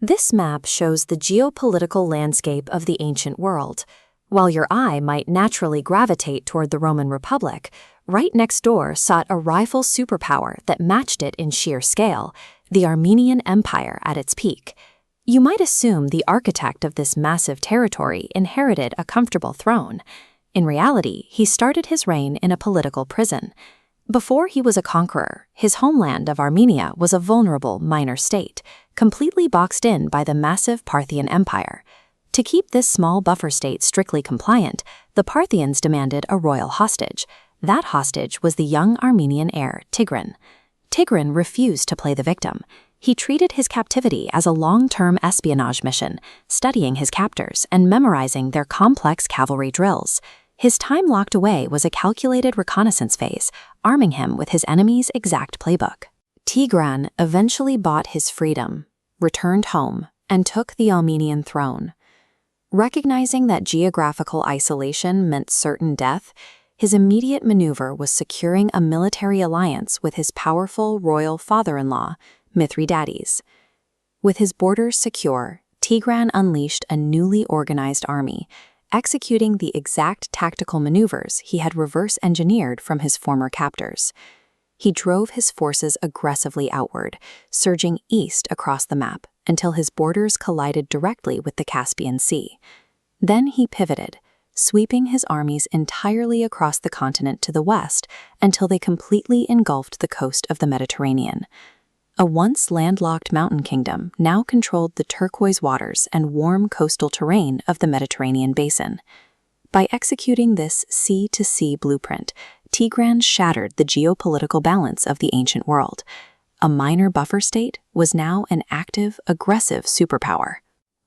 This map shows the geopolitical landscape of the ancient world. While your eye might naturally gravitate toward the Roman Republic, right next door sat a rival superpower that matched it in sheer scale, the Armenian Empire at its peak. You might assume the architect of this massive territory inherited a comfortable throne. In reality, he started his reign in a political prison. Before he was a conqueror, his homeland of Armenia was a vulnerable minor state, completely boxed in by the massive Parthian Empire. To keep this small buffer state strictly compliant, the Parthians demanded a royal hostage. That hostage was the young Armenian heir, Tigran. Tigran refused to play the victim. He treated his captivity as a long-term espionage mission, studying his captors and memorizing their complex cavalry drills. His time locked away was a calculated reconnaissance phase, arming him with his enemy's exact playbook. Tigran eventually bought his freedom, returned home, and took the Armenian throne. Recognizing that geographical isolation meant certain death, his immediate maneuver was securing a military alliance with his powerful royal father-in-law, Mithridates. With his borders secure, Tigran unleashed a newly organized army, executing the exact tactical maneuvers he had reverse-engineered from his former captors. He drove his forces aggressively outward, surging east across the map until his borders collided directly with the Caspian Sea. Then he pivoted, sweeping his armies entirely across the continent to the west until they completely engulfed the coast of the Mediterranean. A once landlocked mountain kingdom now controlled the turquoise waters and warm coastal terrain of the Mediterranean basin. By executing this sea-to-sea blueprint, Tigran shattered the geopolitical balance of the ancient world. A minor buffer state was now an active, aggressive superpower.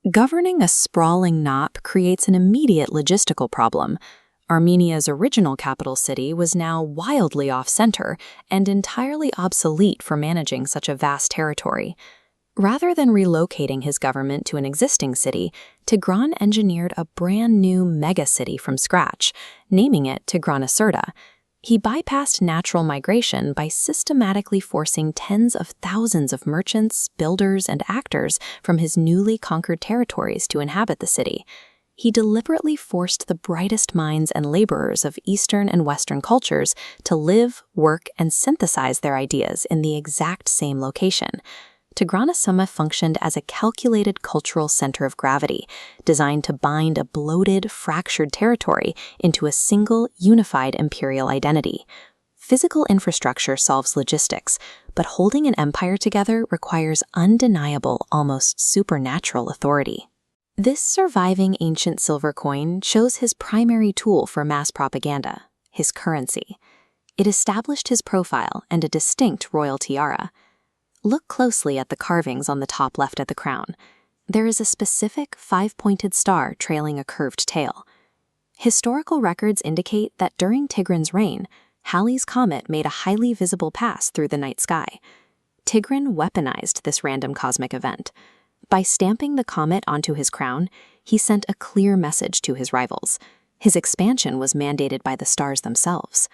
Governing a sprawling knot creates an immediate logistical problem. Armenia's original capital city was now wildly off-center and entirely obsolete for managing such a vast territory. Rather than relocating his government to an existing city, Tigran engineered a brand-new mega-city from scratch, naming it Tigranocerta. He bypassed natural migration by systematically forcing tens of thousands of merchants, builders, and actors from his newly conquered territories to inhabit the city. He deliberately forced the brightest minds and laborers of Eastern and Western cultures to live, work, and synthesize their ideas in the exact same location. Tigranocerta functioned as a calculated cultural center of gravity, designed to bind a bloated, fractured territory into a single, unified imperial identity. Physical infrastructure solves logistics, but holding an empire together requires undeniable, almost supernatural authority. This surviving ancient silver coin shows his primary tool for mass propaganda, his currency. It established his profile and a distinct royal tiara. Look closely at the carvings on the top left of the crown. There is a specific five-pointed star trailing a curved tail. Historical records indicate that during Tigran's reign, Halley's comet made a highly visible pass through the night sky. Tigran weaponized this random cosmic event. By stamping the comet onto his crown, he sent a clear message to his rivals. His expansion was mandated by the stars themselves.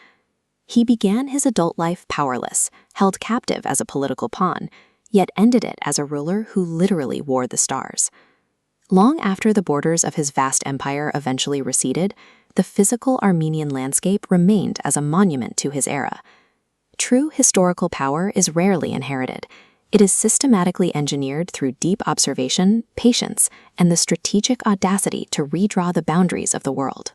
He began his adult life powerless, held captive as a political pawn, yet ended it as a ruler who literally wore the stars. Long after the borders of his vast empire eventually receded, the physical Armenian landscape remained as a monument to his era. True historical power is rarely inherited. It is systematically engineered through deep observation, patience, and the strategic audacity to redraw the boundaries of the world.